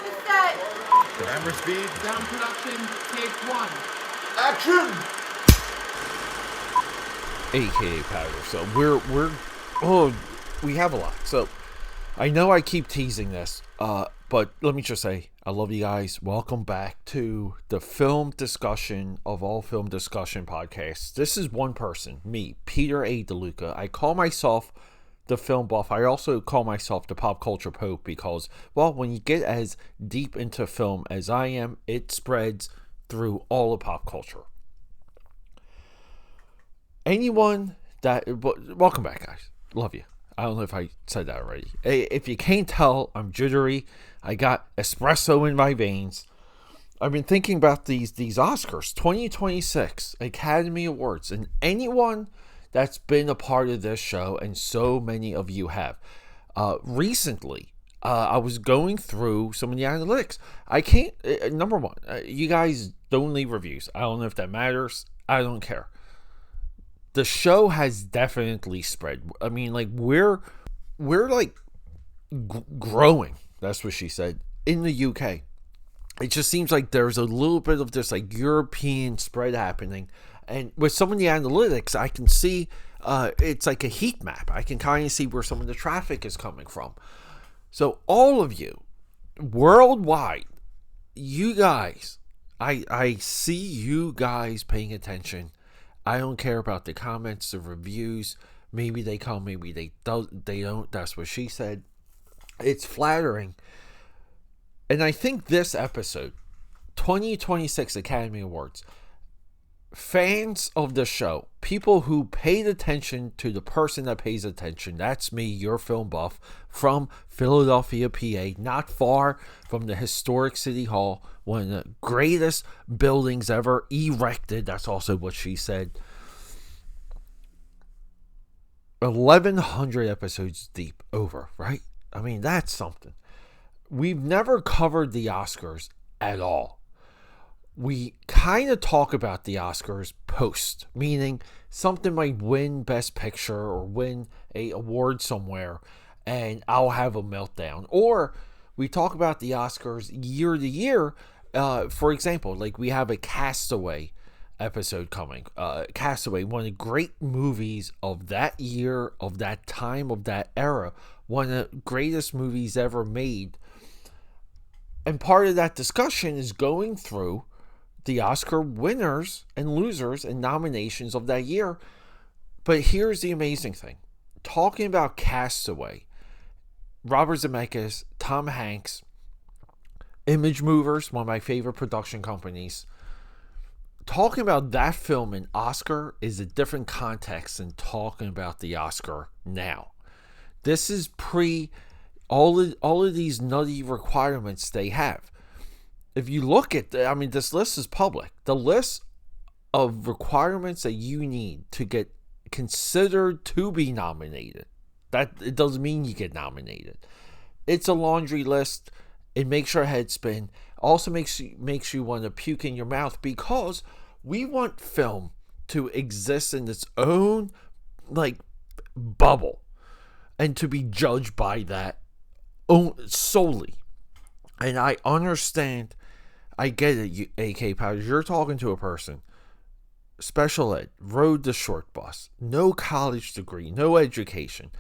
to set. Camera speed. Sound production, take one. Action! AKAPAD. So we have a lot. So I know I keep teasing this, but let me just say I love you guys. Welcome back to the film discussion of all film discussion podcasts. This is one person, me, Peter A. DeLuca. I call myself the film buff. I also call myself the pop culture pope because, well, when you get as deep into film as I am, it spreads through all of pop culture. Welcome back, guys. Love you. I don't know if I said that already. If you can't tell, I'm jittery. I got espresso in my veins. I've been thinking about these Oscars 2026 Academy Awards, and anyone that's been a part of this show, and so many of you have. Recently, I was going through some of the analytics. I can't, number one, you guys don't leave reviews. I don't know if that matters. I don't care. The show has definitely spread. I mean, like, we're like growing. That's what she said in the UK. It just seems like there's a little bit of this like European spread happening. And with some of the analytics, I can see it's like a heat map. I can kind of see where some of the traffic is coming from. So all of you, worldwide, you guys, I see you guys paying attention. I don't care about the comments, the reviews. Maybe they come, maybe they don't. That's what she said. It's flattering. And I think this episode, 2026 Academy Awards, fans of the show, people who paid attention to the person that pays attention, that's me, your film buff, from Philadelphia, PA, not far from the historic City Hall, one of the greatest buildings ever erected. That's also what she said. 1,100 episodes deep, over, right? I mean, that's something. We've never covered the Oscars at all. We kind of talk about the Oscars post, meaning something might win Best Picture or win a award somewhere, and I'll have a meltdown. Or we talk about the Oscars year to year. For example, like we have a Castaway episode coming. Castaway, one of the great movies of that year, of that time, of that era. One of the greatest movies ever made. And part of that discussion is going through the Oscar winners and losers and nominations of that year. But here's the amazing thing. Talking about Castaway, Robert Zemeckis, Tom Hanks, Image Movers, one of my favorite production companies. Talking about that film in Oscar is a different context than talking about the Oscar now. This is pre all of these nutty requirements they have. If you look at, this list is public. The list of requirements that you need to get considered to be nominated, that it doesn't mean you get nominated. It's a laundry list. It makes your head spin. Also makes you want to puke in your mouth, because we want film to exist in its own like bubble and to be judged by that solely. And I understand. I get it, AKAPAD. You're talking to a person, special ed, rode the short bus, no college degree, no education.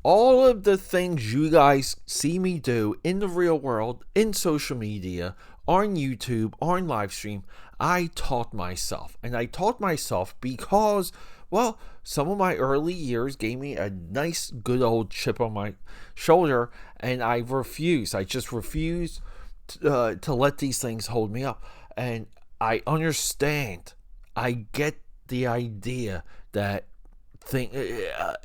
All of the things you guys see me do in the real world, in social media, on YouTube, on live stream, I taught myself. And I taught myself because, well, some of my early years gave me a nice, good old chip on my shoulder, and I just refuse to let these things hold me up. And I understand. I get the idea that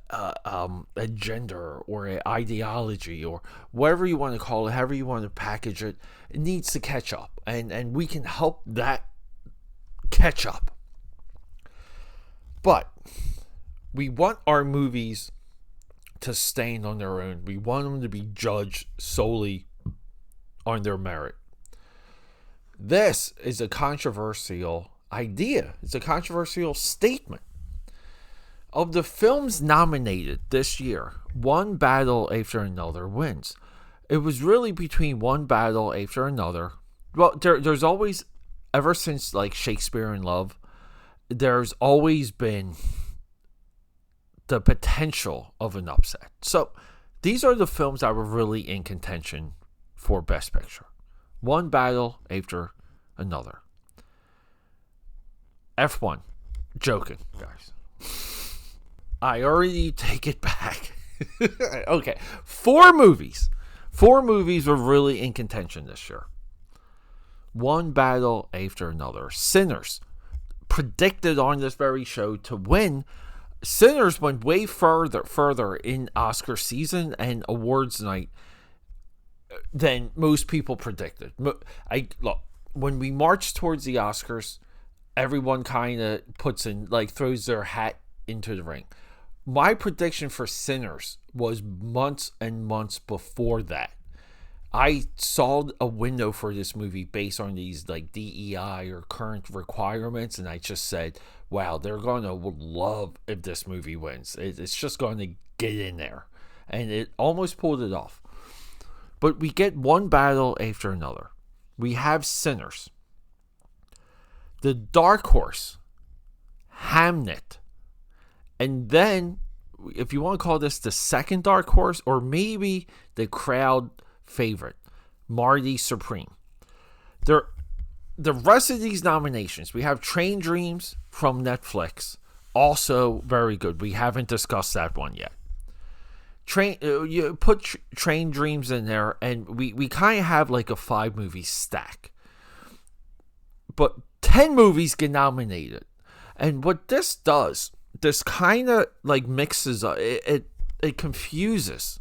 a gender or an ideology or whatever you want to call it, however you want to package it, it needs to catch up, and we can help that catch up. But we want our movies to stand on their own. We want them to be judged solely on their merit. This is a controversial idea. It's a controversial statement. Of the films nominated this year, one battle after another wins. it was really between one battle after another. Well, there's always, ever since like Shakespeare in Love, there's always been the potential of an upset. So these are the films that were really in contention for Best Picture. One battle after another. F1. Joking, guys. I already take it back. Okay. 4 movies. 4 movies were really in contention this year. One battle after another. Sinners, predicted on this very show to win. Sinners went way further in Oscar season and awards night than most people predicted. Look, when we march towards the Oscars, everyone kind of throws their hat into the ring. My prediction for Sinners was months and months before that. I saw a window for this movie based on these like DEI or current requirements, and I just said, wow, they're going to love if this movie wins. It's just going to get in there. And it almost pulled it off. But we get one battle after another. We have Sinners. The dark horse, Hamnet. And then, if you want to call this the second dark horse, or maybe the crowd favorite, Marty Supreme. The rest of these nominations, we have Train Dreams from Netflix, also very good. We haven't discussed that one yet. You put Train Dreams in there, and we kind of have like a 5-movie stack. But 10 movies get nominated. And what this does, this kind of like mixes up, it confuses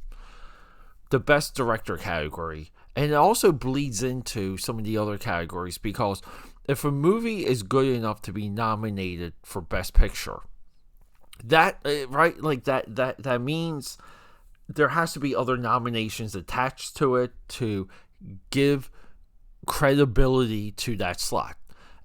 the best director category, and it also bleeds into some of the other categories, because if a movie is good enough to be nominated for Best Picture, that means there has to be other nominations attached to it to give credibility to that slot.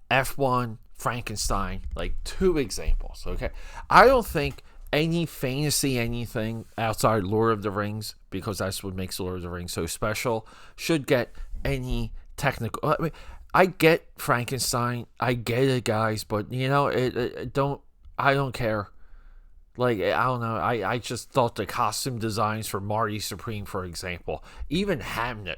F1, Frankenstein, like 2 examples. Okay, I don't think any fantasy anything outside Lord of the Rings, because that's what makes Lord of the Rings so special, should get any technical. I mean, I get Frankenstein, I get it, guys, but I don't care. Like, I don't know. I just thought the costume designs for Marty Supreme, for example, even Hamnet,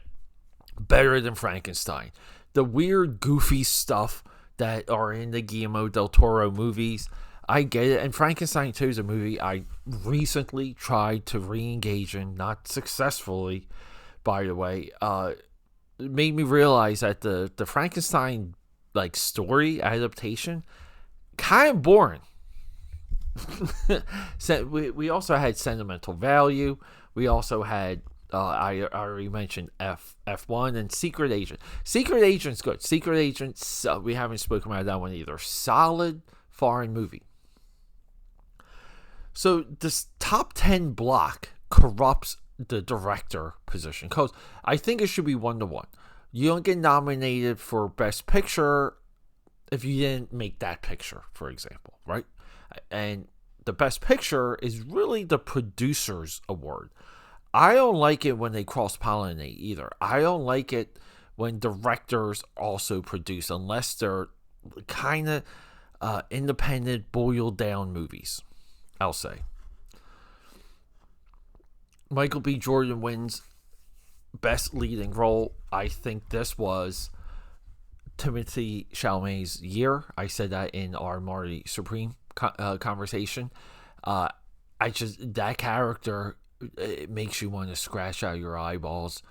better than Frankenstein. The weird, goofy stuff that are in the Guillermo del Toro movies, I get it. And Frankenstein 2 is a movie I recently tried to re-engage in, not successfully, by the way. It made me realize that the Frankenstein like story adaptation kind of boring. So we also had Sentimental Value. We also had I already mentioned F1 and Secret Agent. Secret Agent's good. Secret Agent's we haven't spoken about that one either. Solid foreign movie. So this top 10 block corrupts the director position, because I think it should be 1-1. You don't get nominated for Best Picture if you didn't make that picture, for example, right? And the Best Picture is really the producer's award. I don't like it when they cross-pollinate either. I don't like it when directors also produce, unless they're kind of independent, boiled-down movies, I'll say. Michael B. Jordan wins Best Leading Role. I think this was Timothée Chalamet's year. I said that in our Marty Supreme conversation. That character, it makes you want to scratch out your eyeballs.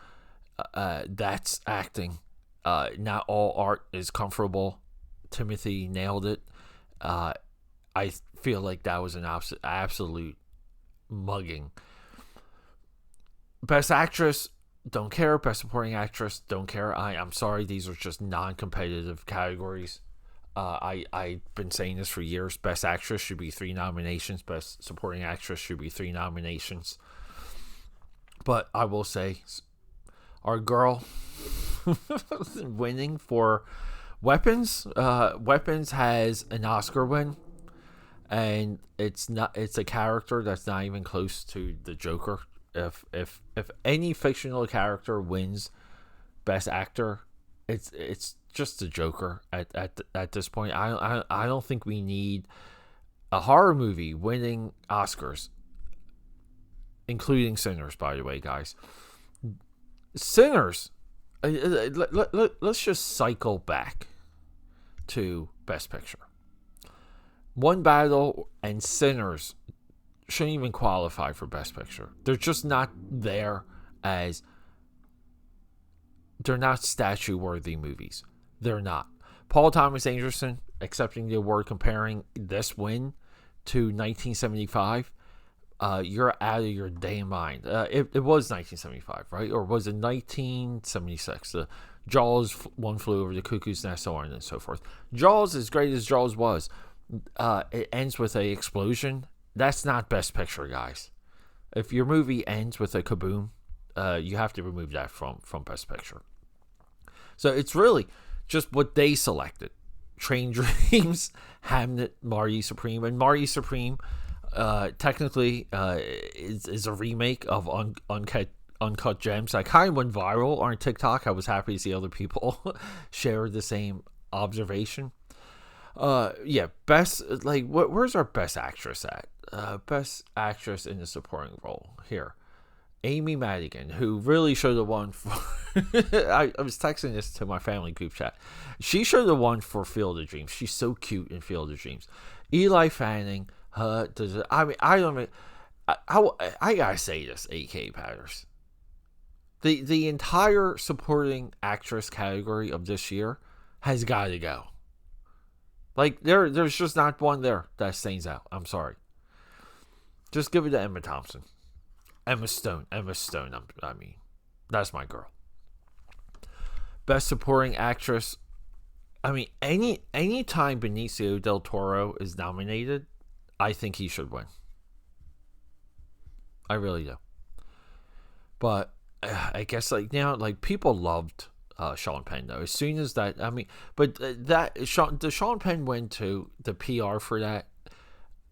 That's acting. Not all art is comfortable. Timothy nailed it. I feel like that was an absolute mugging. Best Actress, don't care. Best Supporting Actress, don't care. I'm sorry, these are just non-competitive categories. I've been saying this for years. Best Actress should be 3 nominations. Best Supporting Actress should be 3 nominations. But I will say, our girl winning for Weapons. Weapons has an Oscar win, and it's a character that's not even close to the Joker. If any fictional character wins Best Actor, it's just the Joker at this point. I don't think we need a horror movie winning Oscars, including Sinners, by the way, guys. Sinners, let's just cycle back to Best Picture. One Battle and Sinners shouldn't even qualify for Best Picture. They're just not there as... They're not statue-worthy movies. They're not. Paul Thomas Anderson accepting the award, comparing this win to 1975, you're out of your damn mind. It was 1975, right? Or was it 1976? The Jaws, One Flew Over the Cuckoo's Nest, so on and so forth. Jaws, as great as Jaws was, it ends with a explosion. That's not Best Picture, guys. If your movie ends with a kaboom, you have to remove that from Best Picture. So it's really just what they selected. Train Dreams, Hamnet, Marty Supreme. And Marty Supreme technically is a remake of Uncut Gems. I kind of went viral on TikTok. I was happy to see other people share the same observation. Best, like, where's our Best Actress at? Best Actress in the Supporting Role. Here. Amy Madigan, who really should have won for... I was texting this to my family group chat. She should have won for Field of Dreams. She's so cute in Field of Dreams. Eli Fanning, I gotta say this, AKAPADers. The entire supporting actress category of this year has got to go. Like, there's just not one there that stands out. I'm sorry. Just give it to Emma Thompson. Emma Stone. I mean, that's my girl. Best Supporting Actress. I mean, any time Benicio del Toro is nominated, I think he should win. I really do. But I guess, like, now, like, people loved Sean Penn, though. As soon as that, I mean, but the Sean Penn win to the PR for that.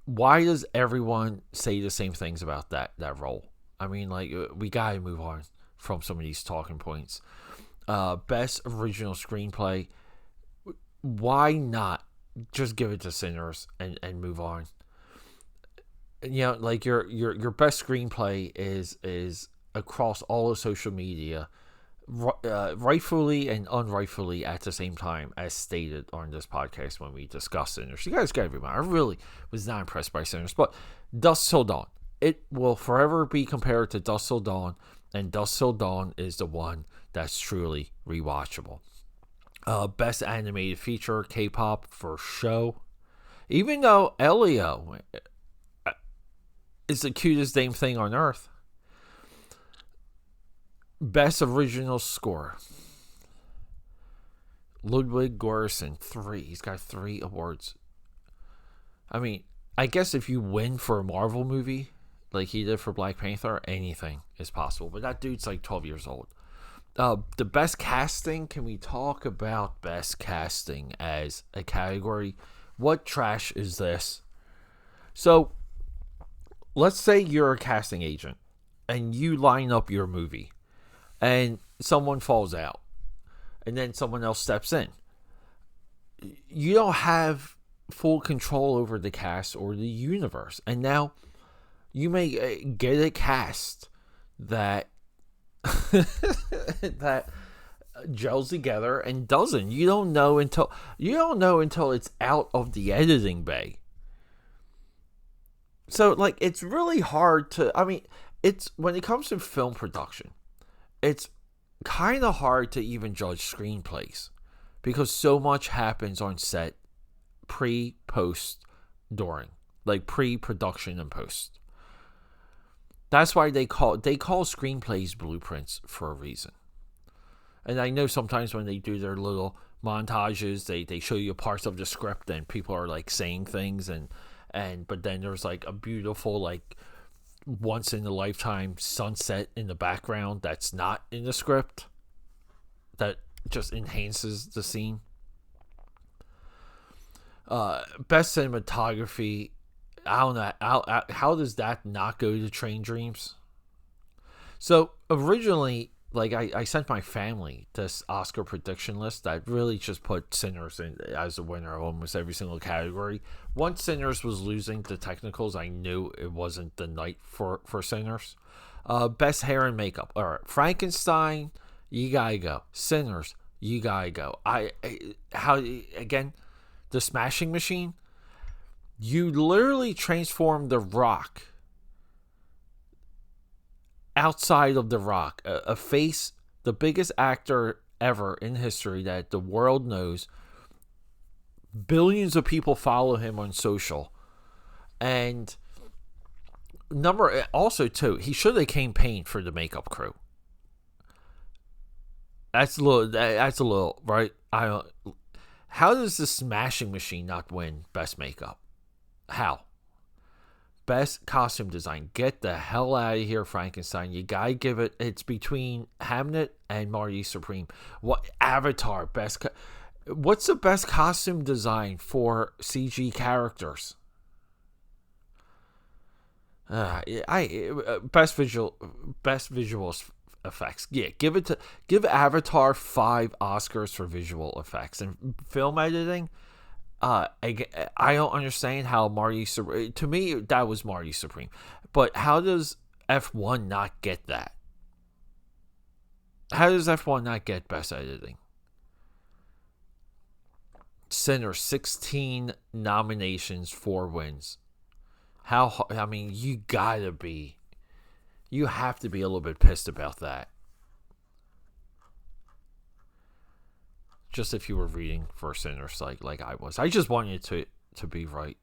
Why does everyone say the same things about that role? I mean, like, we gotta move on from some of these talking points. Best Original Screenplay. Why not just give it to Sinners and move on? You know, like, your best screenplay is across all of social media, rightfully and unrightfully at the same time, as stated on this podcast when we discussed Sinners. You guys gotta be mine. I really was not impressed by Sinners, but Dusk Till Dawn. It will forever be compared to Dusk Till Dawn, and Dusk Till Dawn is the one that's truly rewatchable. Best Animated Feature, K-pop for Show. Even though Elio is the cutest damn thing on earth. Best Original Score. Ludwig Göransson, 3. He's got 3 awards. I mean, I guess if you win for a Marvel movie, like he did for Black Panther, anything is possible. But that dude's like 12 years old. The best casting, can we talk about best casting as a category? What trash is this? So, let's say you're a casting agent and you line up your movie and someone falls out and then someone else steps in. You don't have full control over the cast or the universe. And now you may get a cast that that gels together and doesn't. You don't know until it's out of the editing bay. So, like, it's really hard to, I mean, it's, when it comes to film production, it's kind of hard to even judge screenplays because so much happens on set, pre, post, during, like pre-production and post. That's why they call screenplays blueprints for a reason. And I know sometimes when they do their little montages, they show you parts of the script and people are like saying things but then there's like a beautiful, like, once in a lifetime sunset in the background that's not in the script that just enhances the scene. Best cinematography, I don't know how does that not go to Train Dreams? So originally, like I sent my family this Oscar prediction list that really just put Sinners in as a winner of almost every single category. Once Sinners was losing the technicals, I knew it wasn't the night for Sinners. Best hair and makeup. All right, Frankenstein, you gotta go. Sinners, you gotta go. How again? The Smashing Machine. You literally transformed The Rock outside of The Rock, a face, the biggest actor ever in history that the world knows. Billions of people follow him on social, and also too, he should have campaigned for the makeup crew. That's a little right. I don't. How does the Smashing Machine not win Best Makeup? How? Best costume design. Get the hell out of here, Frankenstein. You gotta give it. It's between Hamnet and Marty Supreme. What Avatar best? What's the best costume design for CG characters? Best visual effects. Yeah, give Avatar 5 Oscars for visual effects and film editing. I don't understand how Marty Supreme. To me, that was Marty Supreme. But how does F1 not get that? How does F1 not get best editing? Sinner, 16 nominations, 4 wins. I mean, you have to be a little bit pissed about that. Just if you were reading for Sinners like I was. I just wanted it to be right.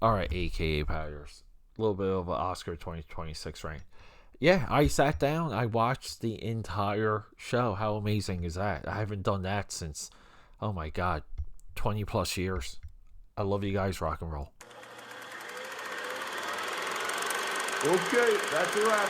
Alright, AKAPADers. A little bit of an Oscar 2026 rank. Yeah, I sat down. I watched the entire show. How amazing is that? I haven't done that since, oh my god, 20 plus years. I love you guys. Rock and roll. Okay, that's a wrap.